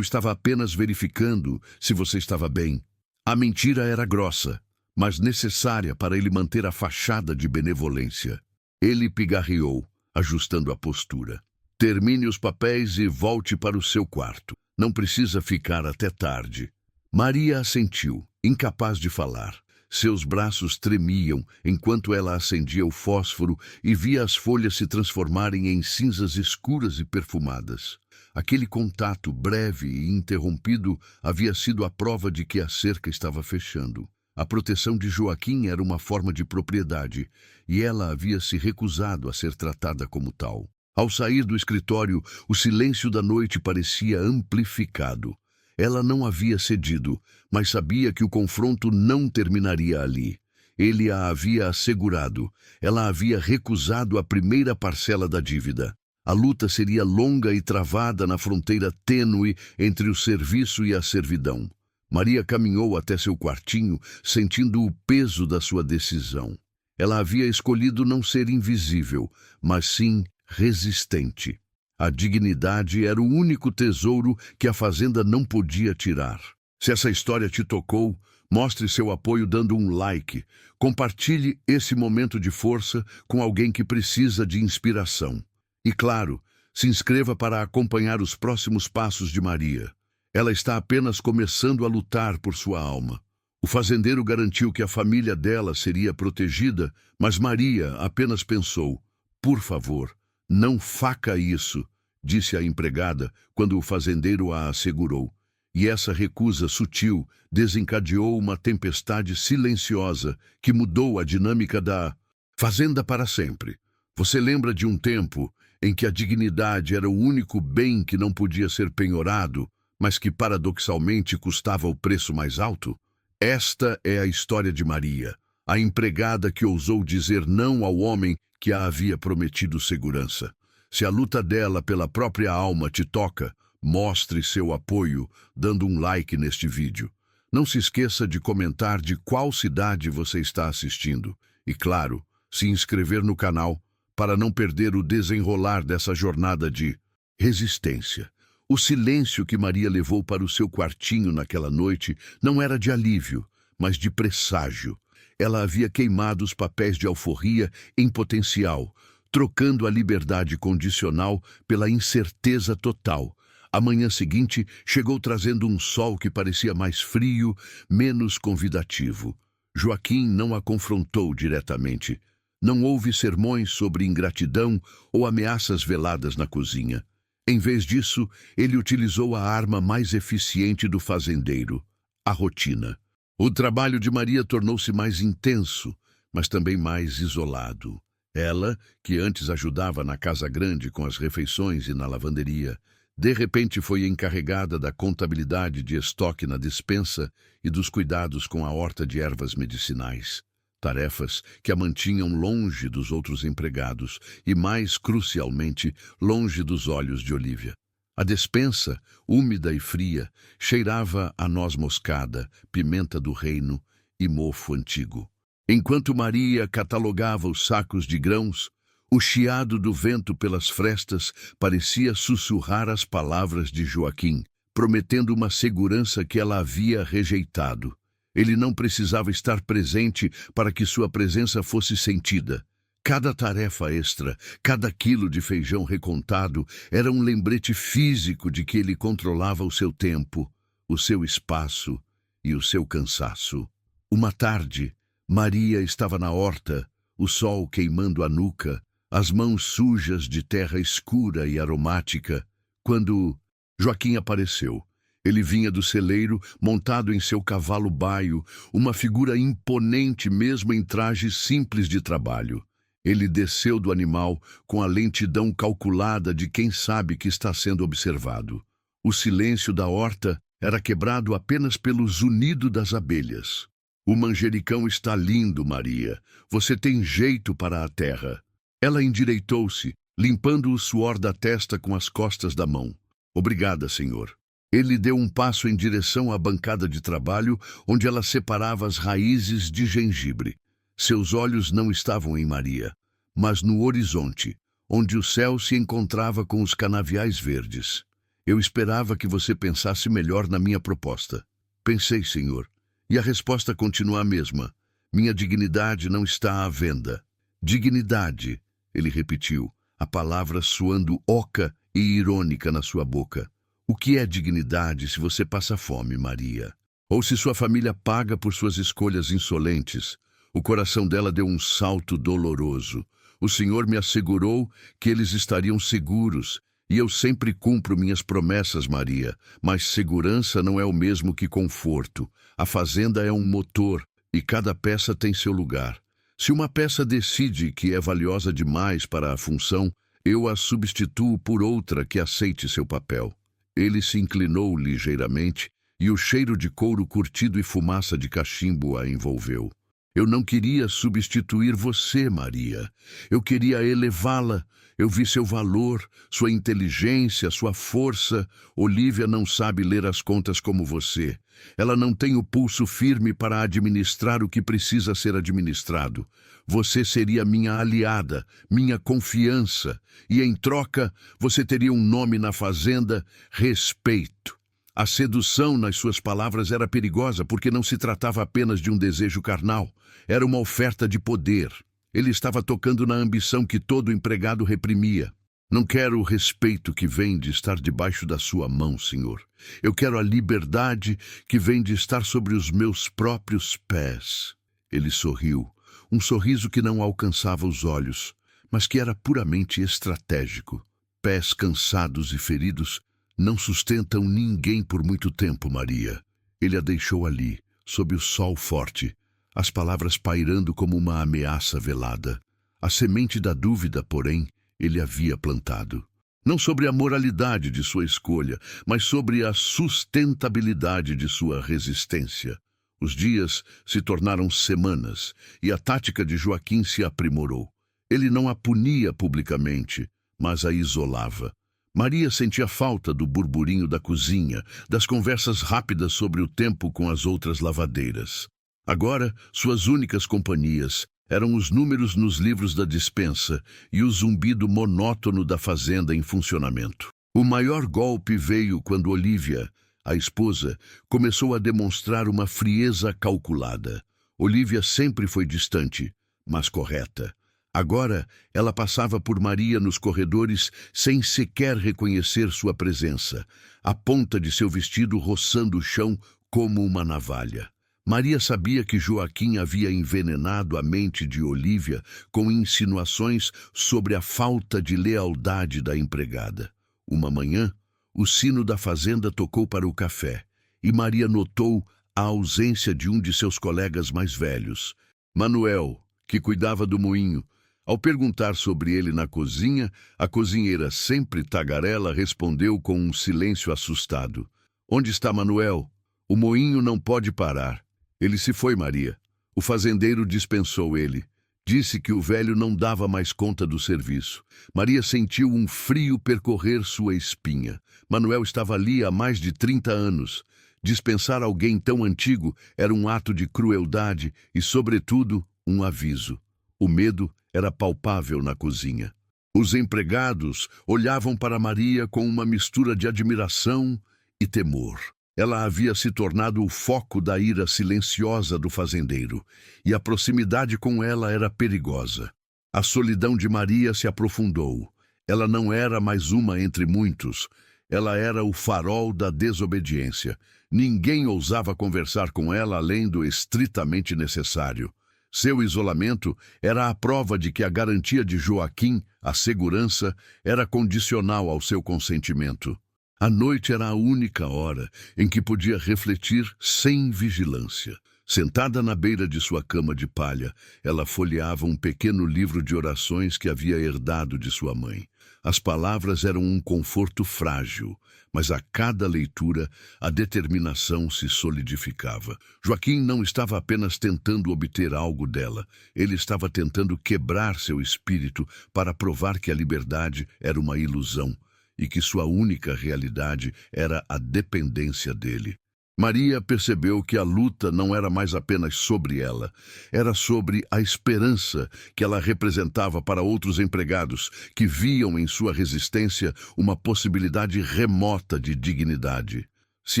estava apenas verificando se você estava bem. A mentira era grossa, mas necessária para ele manter a fachada de benevolência. Ele pigarreou, ajustando a postura. Termine os papéis e volte para o seu quarto. Não precisa ficar até tarde. Maria assentiu, incapaz de falar. Seus braços tremiam enquanto ela acendia o fósforo e via as folhas se transformarem em cinzas escuras e perfumadas. Aquele contato breve e interrompido havia sido a prova de que a cerca estava fechando. A proteção de Joaquim era uma forma de propriedade, e ela havia se recusado a ser tratada como tal. Ao sair do escritório, o silêncio da noite parecia amplificado. Ela não havia cedido, mas sabia que o confronto não terminaria ali. Ele a havia assegurado. Ela havia recusado a primeira parcela da dívida. A luta seria longa e travada na fronteira tênue entre o serviço e a servidão. Maria caminhou até seu quartinho, sentindo o peso da sua decisão. Ela havia escolhido não ser invisível, mas sim resistente. A dignidade era o único tesouro que a fazenda não podia tirar. Se essa história te tocou, mostre seu apoio dando um like. Compartilhe esse momento de força com alguém que precisa de inspiração. E claro, se inscreva para acompanhar os próximos passos de Maria. Ela está apenas começando a lutar por sua alma. O fazendeiro garantiu que a família dela seria protegida, mas Maria apenas pensou: por favor, não faça isso, disse a empregada quando o fazendeiro a assegurou. E essa recusa sutil desencadeou uma tempestade silenciosa que mudou a dinâmica da fazenda para sempre. Você lembra de um tempo em que a dignidade era o único bem que não podia ser penhorado, mas que paradoxalmente custava o preço mais alto? Esta é a história de Maria, a empregada que ousou dizer não ao homem que a havia prometido segurança. Se a luta dela pela própria alma te toca, mostre seu apoio dando um like neste vídeo. Não se esqueça de comentar de qual cidade você está assistindo. E claro, se inscrever no canal para não perder o desenrolar dessa jornada de resistência. O silêncio que Maria levou para o seu quartinho naquela noite não era de alívio, mas de presságio. Ela havia queimado os papéis de alforria em potencial, trocando a liberdade condicional pela incerteza total. A manhã seguinte chegou trazendo um sol que parecia mais frio, menos convidativo. Joaquim não a confrontou diretamente. Não houve sermões sobre ingratidão ou ameaças veladas na cozinha. Em vez disso, ele utilizou a arma mais eficiente do fazendeiro, a rotina. O trabalho de Maria tornou-se mais intenso, mas também mais isolado. Ela, que antes ajudava na casa grande com as refeições e na lavanderia, de repente foi encarregada da contabilidade de estoque na despensa e dos cuidados com a horta de ervas medicinais. Tarefas que a mantinham longe dos outros empregados e, mais crucialmente, longe dos olhos de Olívia. A despensa, úmida e fria, cheirava a noz moscada, pimenta do reino e mofo antigo. Enquanto Maria catalogava os sacos de grãos, o chiado do vento pelas frestas parecia sussurrar as palavras de Joaquim, prometendo uma segurança que ela havia rejeitado. Ele não precisava estar presente para que sua presença fosse sentida. Cada tarefa extra, cada quilo de feijão recontado era um lembrete físico de que ele controlava o seu tempo, o seu espaço e o seu cansaço. Uma tarde, Maria estava na horta, o sol queimando a nuca, as mãos sujas de terra escura e aromática, quando Joaquim apareceu. Ele vinha do celeiro, montado em seu cavalo baio, uma figura imponente mesmo em traje simples de trabalho. Ele desceu do animal com a lentidão calculada de quem sabe que está sendo observado. O silêncio da horta era quebrado apenas pelo zunido das abelhas. O manjericão está lindo, Maria. Você tem jeito para a terra. Ela endireitou-se, limpando o suor da testa com as costas da mão. Obrigada, senhor. Ele deu um passo em direção à bancada de trabalho, onde ela separava as raízes de gengibre. Seus olhos não estavam em Maria, mas no horizonte, onde o céu se encontrava com os canaviais verdes. Eu esperava que você pensasse melhor na minha proposta. Pensei, senhor, e a resposta continua a mesma. Minha dignidade não está à venda. Dignidade, ele repetiu, a palavra soando oca e irônica na sua boca. O que é dignidade se você passa fome, Maria? Ou se sua família paga por suas escolhas insolentes? O coração dela deu um salto doloroso. O Senhor me assegurou que eles estariam seguros, e eu sempre cumpro minhas promessas, Maria, mas segurança não é o mesmo que conforto. A fazenda é um motor, e cada peça tem seu lugar. Se uma peça decide que é valiosa demais para a função, eu a substituo por outra que aceite seu papel. Ele se inclinou ligeiramente e o cheiro de couro curtido e fumaça de cachimbo a envolveu. Eu não queria substituir você, Maria. Eu queria elevá-la. Eu vi seu valor, sua inteligência, sua força. Olívia não sabe ler as contas como você. Ela não tem o pulso firme para administrar o que precisa ser administrado. Você seria minha aliada, minha confiança. E, em troca, você teria um nome na fazenda: respeito. A sedução nas suas palavras era perigosa porque não se tratava apenas de um desejo carnal. Era uma oferta de poder. Ele estava tocando na ambição que todo empregado reprimia. Não quero o respeito que vem de estar debaixo da sua mão, Senhor. Eu quero a liberdade que vem de estar sobre os meus próprios pés. Ele sorriu, um sorriso que não alcançava os olhos, mas que era puramente estratégico. Pés cansados e feridos não sustentam ninguém por muito tempo, Maria. Ele a deixou ali, sob o sol forte, as palavras pairando como uma ameaça velada. A semente da dúvida, porém, ele havia plantado. Não sobre a moralidade de sua escolha, mas sobre a sustentabilidade de sua resistência. Os dias se tornaram semanas, e a tática de Joaquim se aprimorou. Ele não a punia publicamente, mas a isolava. Maria sentia falta do burburinho da cozinha, das conversas rápidas sobre o tempo com as outras lavadeiras. Agora, suas únicas companhias Eram os números nos livros da despensa e o zumbido monótono da fazenda em funcionamento. O maior golpe veio quando Olivia, a esposa, começou a demonstrar uma frieza calculada. Olivia sempre foi distante, mas correta. Agora, ela passava por Maria nos corredores sem sequer reconhecer sua presença, a ponta de seu vestido roçando o chão como uma navalha. Maria sabia que Joaquim havia envenenado a mente de Olivia com insinuações sobre a falta de lealdade da empregada. Uma manhã, o sino da fazenda tocou para o café, e Maria notou a ausência de um de seus colegas mais velhos, Manuel, que cuidava do moinho. Ao perguntar sobre ele na cozinha, a cozinheira, sempre tagarela, respondeu com um silêncio assustado. "Onde está Manuel? O moinho não pode parar." "Ele se foi, Maria. O fazendeiro dispensou ele. Disse que o velho não dava mais conta do serviço." Maria sentiu um frio percorrer sua espinha. Manuel estava ali há mais de 30 anos. Dispensar alguém tão antigo era um ato de crueldade e, sobretudo, um aviso. O medo era palpável na cozinha. Os empregados olhavam para Maria com uma mistura de admiração e temor. Ela havia se tornado o foco da ira silenciosa do fazendeiro, e a proximidade com ela era perigosa. A solidão de Maria se aprofundou. Ela não era mais uma entre muitos. Ela era o farol da desobediência. Ninguém ousava conversar com ela além do estritamente necessário. Seu isolamento era a prova de que a garantia de Joaquim, a segurança, era condicional ao seu consentimento. A noite era a única hora em que podia refletir sem vigilância. Sentada na beira de sua cama de palha, ela folheava um pequeno livro de orações que havia herdado de sua mãe. As palavras eram um conforto frágil, mas a cada leitura a determinação se solidificava. Joaquim não estava apenas tentando obter algo dela, ele estava tentando quebrar seu espírito para provar que a liberdade era uma ilusão e que sua única realidade era a dependência dele. Maria percebeu que a luta não era mais apenas sobre ela, era sobre a esperança que ela representava para outros empregados que viam em sua resistência uma possibilidade remota de dignidade. Se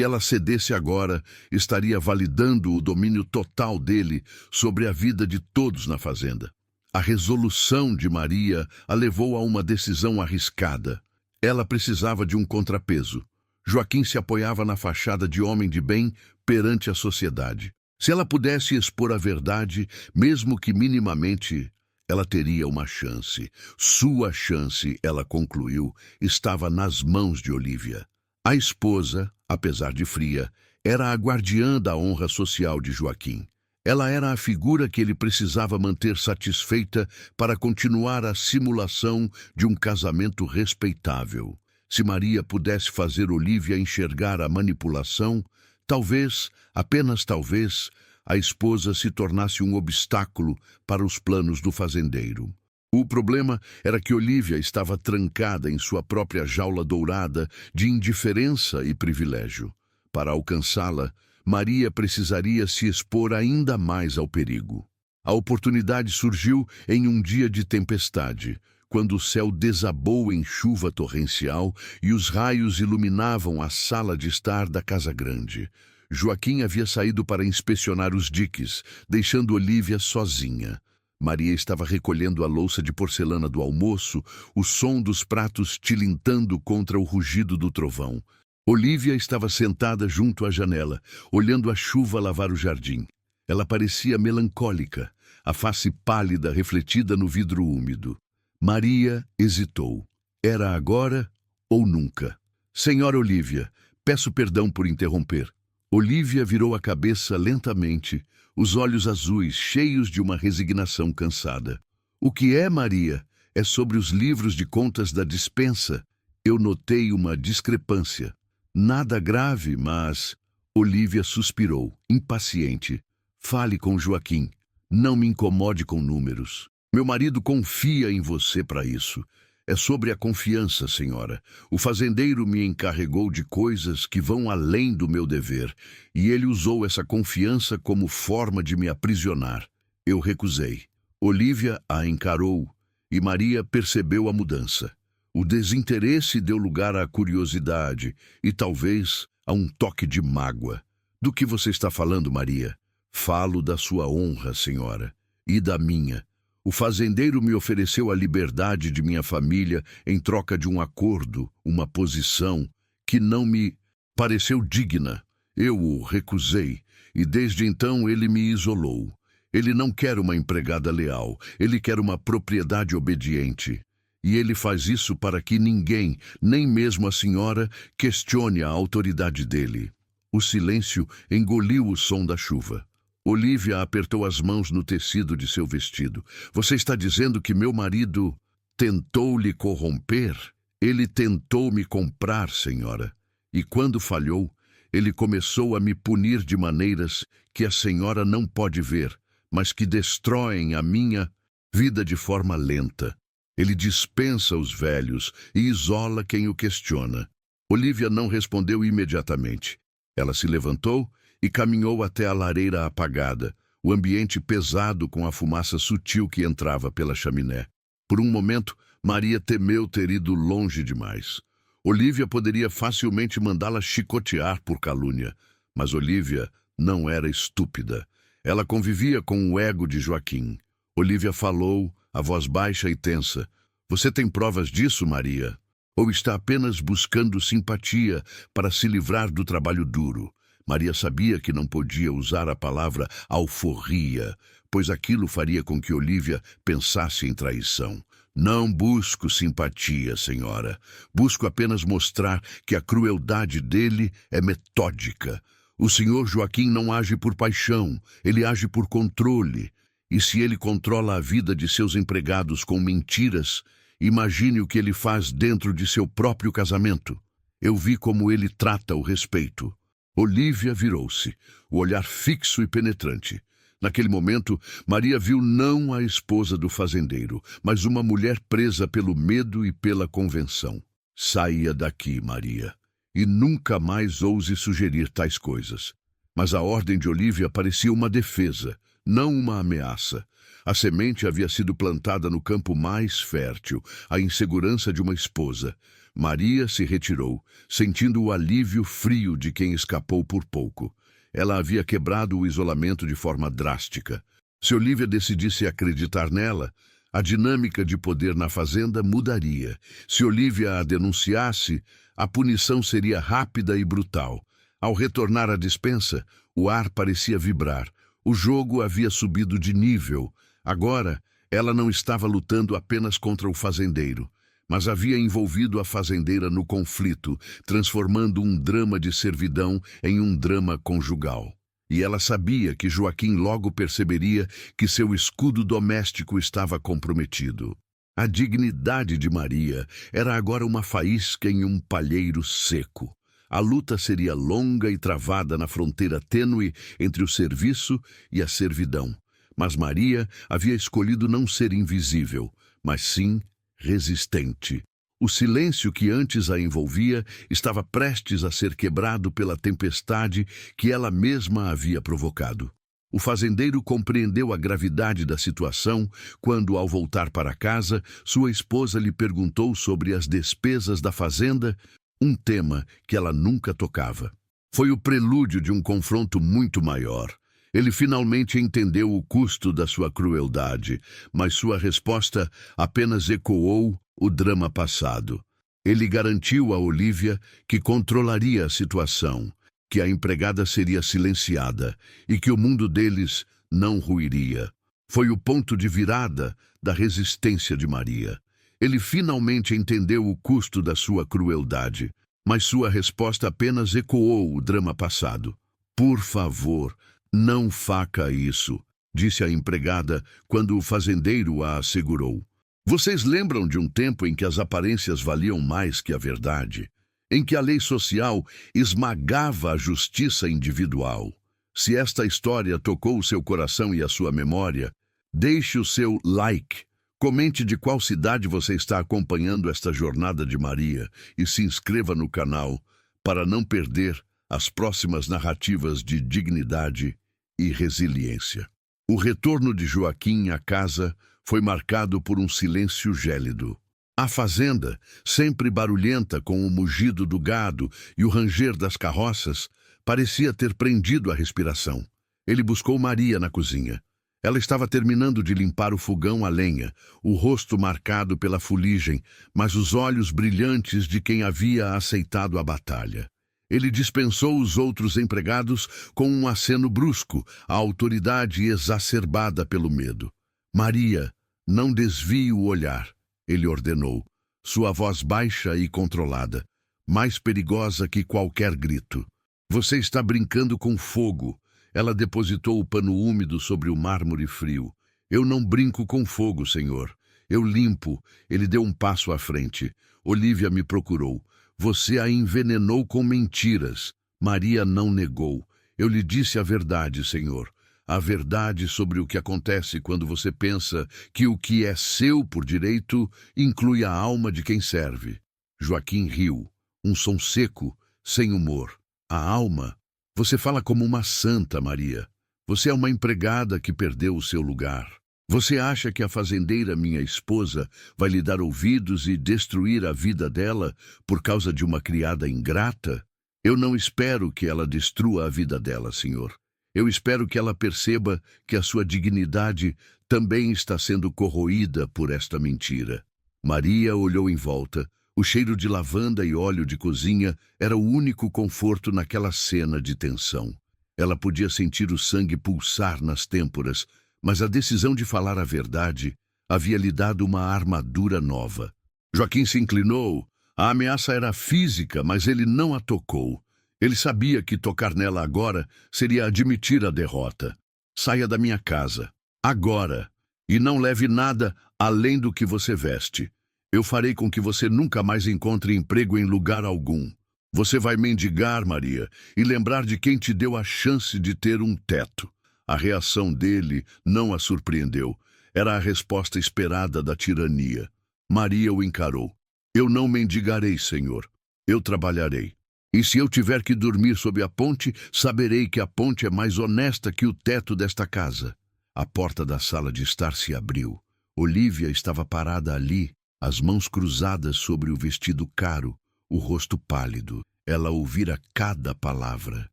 ela cedesse agora, estaria validando o domínio total dele sobre a vida de todos na fazenda. A resolução de Maria a levou a uma decisão arriscada. Ela precisava de um contrapeso. Joaquim se apoiava na fachada de homem de bem perante a sociedade. Se ela pudesse expor a verdade, mesmo que minimamente, ela teria uma chance. Sua chance, ela concluiu, estava nas mãos de Olivia. A esposa, apesar de fria, era a guardiã da honra social de Joaquim. Ela era a figura que ele precisava manter satisfeita para continuar a simulação de um casamento respeitável. Se Maria pudesse fazer Olivia enxergar a manipulação, talvez, apenas talvez, a esposa se tornasse um obstáculo para os planos do fazendeiro. O problema era que Olivia estava trancada em sua própria jaula dourada de indiferença e privilégio. Para alcançá-la, Maria precisaria se expor ainda mais ao perigo. A oportunidade surgiu em um dia de tempestade, quando o céu desabou em chuva torrencial e os raios iluminavam a sala de estar da casa grande. Joaquim havia saído para inspecionar os diques, deixando Olivia sozinha. Maria estava recolhendo a louça de porcelana do almoço, o som dos pratos tilintando contra o rugido do trovão. Olivia estava sentada junto à janela, olhando a chuva lavar o jardim. Ela parecia melancólica, a face pálida refletida no vidro úmido. Maria hesitou. Era agora ou nunca? "Senhora Olivia, peço perdão por interromper." Olivia virou a cabeça lentamente, os olhos azuis cheios de uma resignação cansada. "O que é, Maria? É sobre os livros de contas da despensa." Eu notei uma discrepância. "Nada grave, mas..." Olivia suspirou, impaciente. "Fale com Joaquim. Não me incomode com números. Meu marido confia em você para isso. É sobre a confiança, senhora. O fazendeiro me encarregou de coisas que vão além do meu dever, e ele usou essa confiança como forma de me aprisionar. Eu recusei." Olívia a encarou e Maria percebeu a mudança. O desinteresse deu lugar à curiosidade e talvez a um toque de mágoa. Do que você está falando, Maria? Falo da sua honra, senhora, e da minha. O fazendeiro me ofereceu a liberdade de minha família em troca de um acordo, uma posição que não me pareceu digna. Eu o recusei e desde então ele me isolou. Ele não quer uma empregada leal, ele quer uma propriedade obediente. E ele faz isso para que ninguém, nem mesmo a senhora, questione a autoridade dele. O silêncio engoliu o som da chuva. Olívia apertou as mãos no tecido de seu vestido. Você está dizendo que meu marido tentou lhe corromper? Ele tentou me comprar, senhora. E quando falhou, ele começou a me punir de maneiras que a senhora não pode ver, mas que destroem a minha vida de forma lenta. Ele dispensa os velhos e isola quem o questiona. Olívia não respondeu imediatamente. Ela se levantou e caminhou até a lareira apagada, o ambiente pesado com a fumaça sutil que entrava pela chaminé. Por um momento, Maria temeu ter ido longe demais. Olívia poderia facilmente mandá-la chicotear por calúnia, mas Olívia não era estúpida. Ela convivia com o ego de Joaquim. Olívia falou, a voz baixa e tensa. Você tem provas disso, Maria? Ou está apenas buscando simpatia para se livrar do trabalho duro? Maria sabia que não podia usar a palavra alforria, pois aquilo faria com que Olívia pensasse em traição. Não busco simpatia, senhora. Busco apenas mostrar que a crueldade dele é metódica. O senhor Joaquim não age por paixão, ele age por controle. E se ele controla a vida de seus empregados com mentiras, imagine o que ele faz dentro de seu próprio casamento. Eu vi como ele trata o respeito. Olívia virou-se, o olhar fixo e penetrante. Naquele momento, Maria viu não a esposa do fazendeiro, mas uma mulher presa pelo medo e pela convenção. Saia daqui, Maria, e nunca mais ouse sugerir tais coisas. Mas a ordem de Olívia parecia uma defesa, não uma ameaça. A semente havia sido plantada no campo mais fértil, a insegurança de uma esposa. Maria se retirou, sentindo o alívio frio de quem escapou por pouco. Ela havia quebrado o isolamento de forma drástica. Se Olívia decidisse acreditar nela, a dinâmica de poder na fazenda mudaria. Se Olívia a denunciasse, a punição seria rápida e brutal. Ao retornar à despensa, o ar parecia vibrar. O jogo havia subido de nível. Agora, ela não estava lutando apenas contra o fazendeiro, mas havia envolvido a fazendeira no conflito, transformando um drama de servidão em um drama conjugal. E ela sabia que Joaquim logo perceberia que seu escudo doméstico estava comprometido. A dignidade de Maria era agora uma faísca em um palheiro seco. A luta seria longa e travada na fronteira tênue entre o serviço e a servidão. Mas Maria havia escolhido não ser invisível, mas sim resistente. O silêncio que antes a envolvia estava prestes a ser quebrado pela tempestade que ela mesma havia provocado. O fazendeiro compreendeu a gravidade da situação quando, ao voltar para casa, sua esposa lhe perguntou sobre as despesas da fazenda, um tema que ela nunca tocava. Foi o prelúdio de um confronto muito maior. Ele finalmente entendeu o custo da sua crueldade, mas sua resposta apenas ecoou o drama passado. Ele garantiu a Olívia que controlaria a situação, que a empregada seria silenciada e que o mundo deles não ruiria. Foi o ponto de virada da resistência de Maria. Ele finalmente entendeu o custo da sua crueldade, mas sua resposta apenas ecoou o drama passado. Por favor, não faça isso, disse a empregada quando o fazendeiro a assegurou. Vocês lembram de um tempo em que as aparências valiam mais que a verdade? Em que a lei social esmagava a justiça individual? Se esta história tocou o seu coração e a sua memória, deixe o seu like. Comente de qual cidade você está acompanhando esta jornada de Maria e se inscreva no canal para não perder as próximas narrativas de dignidade e resiliência. O retorno de Joaquim à casa foi marcado por um silêncio gélido. A fazenda, sempre barulhenta com o mugido do gado e o ranger das carroças, parecia ter prendido a respiração. Ele buscou Maria na cozinha. Ela estava terminando de limpar o fogão a lenha, o rosto marcado pela fuligem, mas os olhos brilhantes de quem havia aceitado a batalha. Ele dispensou os outros empregados com um aceno brusco, a autoridade exacerbada pelo medo. Maria, não desvie o olhar, ele ordenou, sua voz baixa e controlada, mais perigosa que qualquer grito. Você está brincando com fogo. Ela depositou o pano úmido sobre o mármore frio. Eu não brinco com fogo, senhor. Eu limpo. Ele deu um passo à frente. Olívia me procurou. Você a envenenou com mentiras. Maria não negou. Eu lhe disse a verdade, senhor. A verdade sobre o que acontece quando você pensa que o que é seu por direito inclui a alma de quem serve. Joaquim riu. Um som seco, sem humor. A alma? Você fala como uma santa, Maria. Você é uma empregada que perdeu o seu lugar. Você acha que a fazendeira, minha esposa, vai lhe dar ouvidos e destruir a vida dela por causa de uma criada ingrata? Eu não espero que ela destrua a vida dela, senhor. Eu espero que ela perceba que a sua dignidade também está sendo corroída por esta mentira. Maria olhou em volta. O cheiro de lavanda e óleo de cozinha era o único conforto naquela cena de tensão. Ela podia sentir o sangue pulsar nas têmporas, mas a decisão de falar a verdade havia lhe dado uma armadura nova. Joaquim se inclinou. A ameaça era física, mas ele não a tocou. Ele sabia que tocar nela agora seria admitir a derrota. Saia da minha casa, agora, e não leve nada além do que você veste. Eu farei com que você nunca mais encontre emprego em lugar algum. Você vai mendigar, Maria, e lembrar de quem te deu a chance de ter um teto. A reação dele não a surpreendeu. Era a resposta esperada da tirania. Maria o encarou. Eu não mendigarei, senhor. Eu trabalharei. E se eu tiver que dormir sob a ponte, saberei que a ponte é mais honesta que o teto desta casa. A porta da sala de estar se abriu. Olívia estava parada ali, as mãos cruzadas sobre o vestido caro, o rosto pálido. Ela ouvira cada palavra.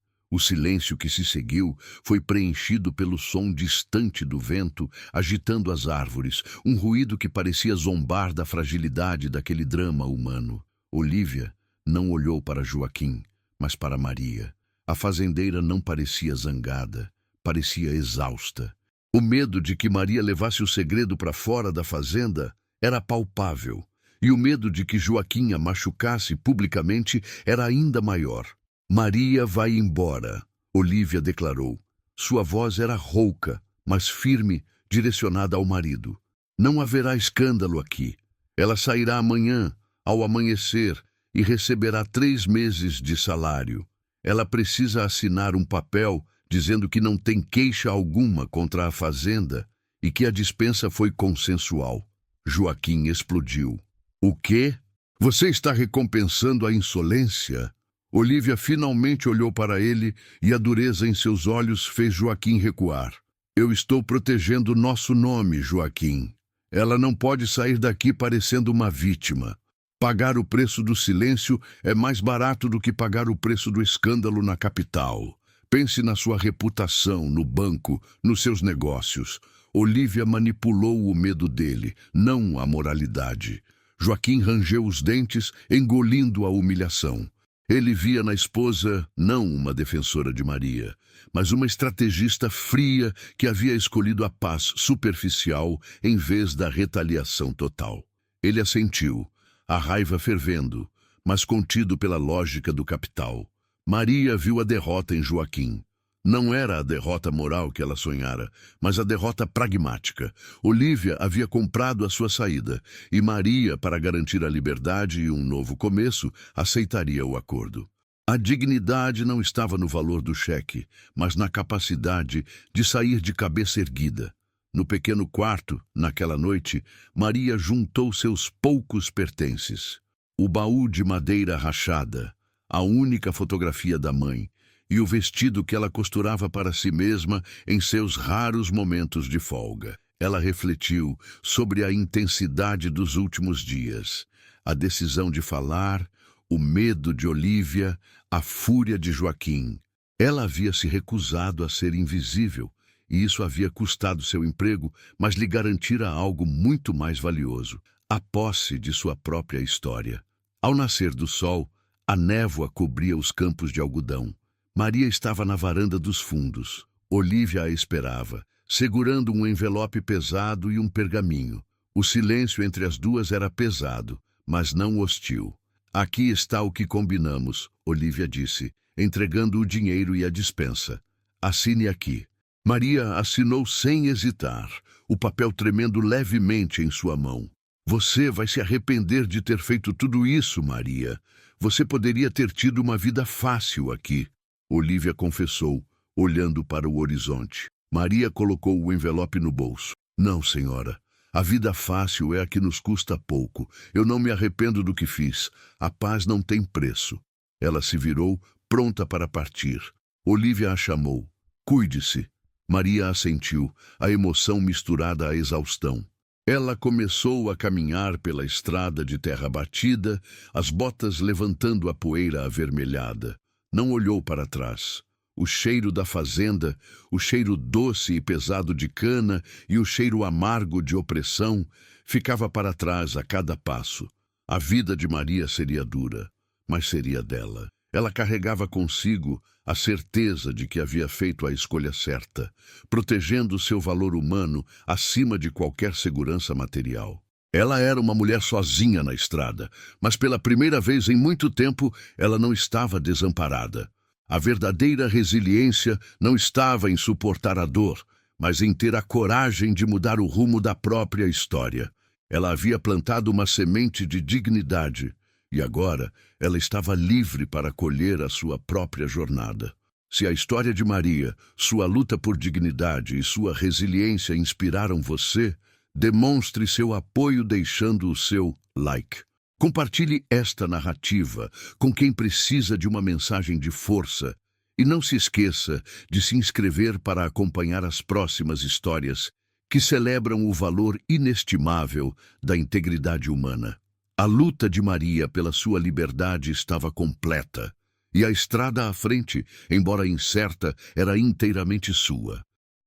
O silêncio que se seguiu foi preenchido pelo som distante do vento, agitando as árvores, um ruído que parecia zombar da fragilidade daquele drama humano. Olívia não olhou para Joaquim, mas para Maria. A fazendeira não parecia zangada, parecia exausta. O medo de que Maria levasse o segredo para fora da fazenda era palpável, e o medo de que Joaquim a machucasse publicamente era ainda maior. Maria vai embora, Olívia declarou. Sua voz era rouca, mas firme, direcionada ao marido. Não haverá escândalo aqui. Ela sairá amanhã, ao amanhecer, e receberá 3 meses de salário. Ela precisa assinar um papel dizendo que não tem queixa alguma contra a fazenda e que a dispensa foi consensual. Joaquim explodiu. O quê? Você está recompensando a insolência? Olívia finalmente olhou para ele e a dureza em seus olhos fez Joaquim recuar. Eu estou protegendo nosso nome, Joaquim. Ela não pode sair daqui parecendo uma vítima. Pagar o preço do silêncio é mais barato do que pagar o preço do escândalo na capital. Pense na sua reputação, no banco, nos seus negócios. Olívia manipulou o medo dele, não a moralidade. Joaquim rangeu os dentes, engolindo a humilhação. Ele via na esposa não uma defensora de Maria, mas uma estrategista fria que havia escolhido a paz superficial em vez da retaliação total. Ele assentiu, a raiva fervendo, mas contido pela lógica do capital. Maria viu a derrota em Joaquim. Não era a derrota moral que ela sonhara, mas a derrota pragmática. Olívia havia comprado a sua saída, e Maria, para garantir a liberdade e um novo começo, aceitaria o acordo. A dignidade não estava no valor do cheque, mas na capacidade de sair de cabeça erguida. No pequeno quarto, naquela noite, Maria juntou seus poucos pertences. O baú de madeira rachada, a única fotografia da mãe, e o vestido que ela costurava para si mesma em seus raros momentos de folga. Ela refletiu sobre a intensidade dos últimos dias, a decisão de falar, o medo de Olívia, a fúria de Joaquim. Ela havia se recusado a ser invisível, e isso havia custado seu emprego, mas lhe garantira algo muito mais valioso: a posse de sua própria história. Ao nascer do sol, a névoa cobria os campos de algodão. Maria estava na varanda dos fundos. Olívia a esperava, segurando um envelope pesado e um pergaminho. O silêncio entre as duas era pesado, mas não hostil. Aqui está o que combinamos, Olívia disse, entregando o dinheiro e a dispensa. Assine aqui. Maria assinou sem hesitar, o papel tremendo levemente em sua mão. Você vai se arrepender de ter feito tudo isso, Maria. Você poderia ter tido uma vida fácil aqui, Olívia confessou, olhando para o horizonte. Maria colocou o envelope no bolso. Não, senhora. A vida fácil é a que nos custa pouco. Eu não me arrependo do que fiz. A paz não tem preço. Ela se virou, pronta para partir. Olívia a chamou. Cuide-se. Maria assentiu, a emoção misturada à exaustão. Ela começou a caminhar pela estrada de terra batida, as botas levantando a poeira avermelhada. Não olhou para trás. O cheiro da fazenda, o cheiro doce e pesado de cana e o cheiro amargo de opressão ficava para trás a cada passo. A vida de Maria seria dura, mas seria dela. Ela carregava consigo a certeza de que havia feito a escolha certa, protegendo seu valor humano acima de qualquer segurança material. Ela era uma mulher sozinha na estrada, mas pela primeira vez em muito tempo ela não estava desamparada. A verdadeira resiliência não estava em suportar a dor, mas em ter a coragem de mudar o rumo da própria história. Ela havia plantado uma semente de dignidade, e agora ela estava livre para colher a sua própria jornada. Se a história de Maria, sua luta por dignidade e sua resiliência inspiraram você, demonstre seu apoio deixando o seu like. Compartilhe esta narrativa com quem precisa de uma mensagem de força e não se esqueça de se inscrever para acompanhar as próximas histórias que celebram o valor inestimável da integridade humana. A luta de Maria pela sua liberdade estava completa, e a estrada à frente, embora incerta, era inteiramente sua.